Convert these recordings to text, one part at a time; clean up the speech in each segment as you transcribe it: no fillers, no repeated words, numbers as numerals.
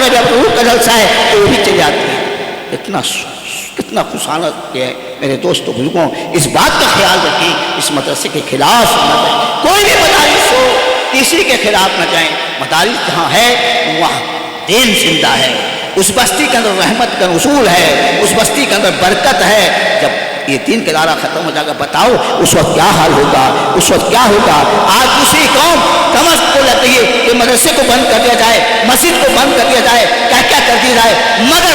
रबी अवरूह का जलसा है तो वो भी चले जाती है। कितना खुशानत है मेरे दोस्तों बुजुर्गों, इस बात का ख्याल रखें, इस मदरसे के खिलाफ न जाएं, कोई भी मदारिस हो किसी के खिलाफ न जाएं। मदारिस जहाँ है वहाँ दीन जिंदा है, उस बस्ती के अंदर रहमत का उसूल है, उस बस्ती के अंदर बरकत है। जब ये दीन का दायरा खत्म हो जाएगा, बताओ उस वक्त क्या हाल होगा, उस वक्त क्या होगा। आज दूसरी कौम तमस को लगती है कि मदरसे को बंद कर दिया जाए, मस्जिद को बंद कर दिया जाए, क्या क्या कर दिया जाए, मगर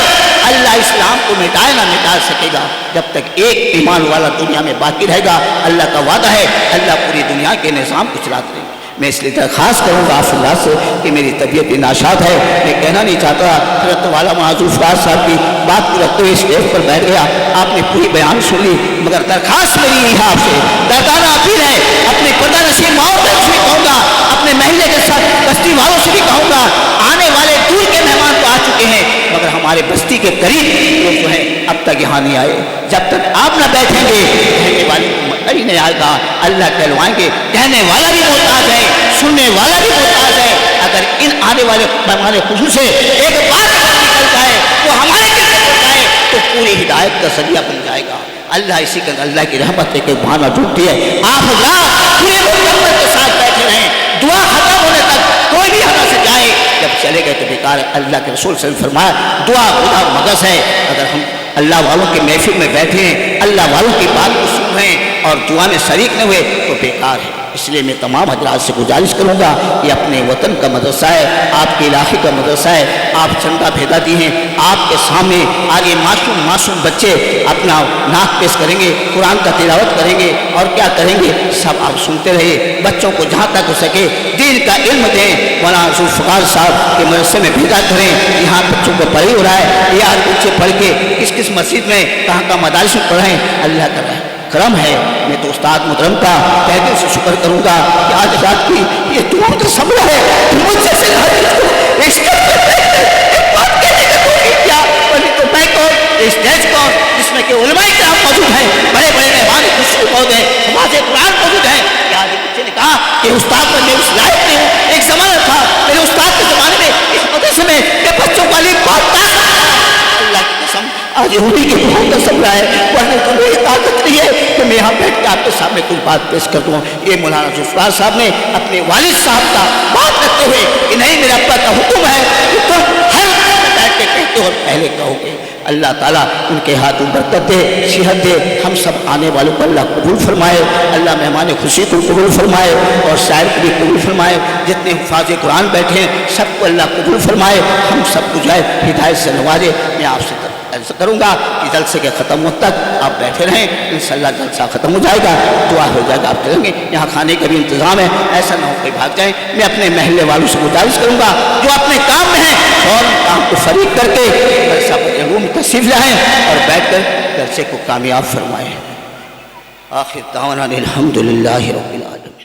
अल्लाह इस्लाम को मिटाए ना मिटा सकेगा जब तक एक ईमान वाला दुनिया में बाकी रहेगा। अल्लाह का वादा है, अल्लाह पूरी दुनिया के निज़ाम को चलाते रहेंगे। मैं इसलिए दरख्वास्त करूँगा आप अल्लाह से कि मेरी तबीयत नाशाद है, मैं कहना नहीं चाहता। हज़रत वाला मौजूद फराज साहब की बात को रखते हुए स्टेज पर बैठ गया, आपने पूरी बयान सुन ली, मगर दरख्वास्त मेरी यही है आपसे, दरदाना अपील है, अपने पर्दा नशीन माओं से भी कहूँगा, अपने महल्ले के साथ बस्ती वालों से भी कहूँगा, आने वाले दूर के मेहमान तो आ चुके हैं मगर हमारे बस्ती के करीब लोग जो हैं अब तक यहाँ नहीं आए। जब तक आप न बैठेंगे कहने वाले को मजा ही नहीं आएगा। अल्लाह कहलवाएंगे, कहने वाला भी मोहताज है, सुनने वाला भी मोहताज है। अगर इन आने वाले हमारे खुशू से एक बात निकल जाए वो हमारे दिल से निकल जाए तो पूरी हिदायत का जरिया बन जाएगा। अल्लाह इसी का अल्लाह की रहमत है कि बहाना ढूंढती है। आप पूरे मुकम्मल के साथ बैठे रहें, दुआ खत्म होने तक कोई भी हमें से जाए, जब चले गए तो बेकार है। अल्लाह के रसूल सल्लल्लाहु अलैहि वसल्लम फरमाया, दुआ खुदा मगज़ है। अगर हम अल्लाह वालों के महफिल में बैठे हैं, अल्लाह वालों की बात को सुन रहे हैं और दुआ में शरीक न हुए तो बेकार है। इसलिए मैं तमाम हजरात से गुजारिश करूँगा, ये अपने वतन का मदरसा है, आपके इलाके का मदरसा है, आप चंदा भेदा दिए हैं, आपके सामने आगे मासूम बच्चे अपना नाक पेश करेंगे, कुरान का तिलावत करेंगे और क्या करेंगे सब आप सुनते रहिए। बच्चों को जहाँ तक हो सके दीन का इल्म दें। मौलाना जुल्फ़िकार साहब के मदरसे में भेजा करें, यहाँ बच्चों को पढ़ी हो रहा है, यार बच्चे पढ़ के किस किस मस्जिद में कहाँ का मदारिस में पढ़ें, अल्लाह कर रहा है करम है। मैं तो उस्ताद मुहतरम का तहे दिल से शुक्र करूँगा कि आज रात की ये दुआ का समरा है, मुझसे से स्टेज कौन जिसमें कि उलमाए किराम मौजूद हैं, बड़े बड़े मेहमान खुशी मौजूद हैं, हमारे कुरान मौजूद हैं। आज बच्चे ने कहा कि उस्ताद पर मैं उस लायक नहीं हूँ। एक ज़माना था मेरे उस्ताद के ज़माने में इस मदरसे में कि बच्चों का लिए बहुत अल्लाह की कसम आज यहूदी की बहुत का समरा है, पढ़ने को मेरी ताकत नहीं है कि मैं यहाँ बैठ के आपके सामने कुछ बात पेश कर दूँ। ये मौलाना जुल्फ़िकार साहब ने अपने वालिद साहब का बात करते हुए कि नहीं मेरे अब्बा का हुक्म है कि तुम हर बैठ के कहते हो पहले कहोगे। अल्लाह ताला उनके हाथों बरकत दे, सेहत दे, हम सब आने वालों को अल्लाह कबूल फरमाए, अल्लाह मेहमान खुशी को कबूल फरमाए और शायर को भी कबूल फरमाए। जितने हुफ़ाज़ कुरान बैठे हैं सबको अल्लाह कबूल फरमाए, हम सबको जो है हिदायत से नवाजे। मैं आपसे ऐसा करूँगा कि जलसे के ख़त्म होने तक आप बैठे रहें, इंशाअल्लाह जलसा ख़त्म हो जाएगा, दुआ हो जाएगा, आप चलेंगे। यहाँ खाने का भी इंतज़ाम है, ऐसा ना हो कोई भाग जाए। मैं अपने महल्ले वालों से गुजारिश करूँगा जो अपने काम में हैं और काम को फरीक करके जलसा रूम तशरीफ़ लाएँ और बैठ कर जलसे को कामयाब फरमाएँ। आखिर दावाना अल्हम्दुलिल्लाहि रब्बिल आलमीन।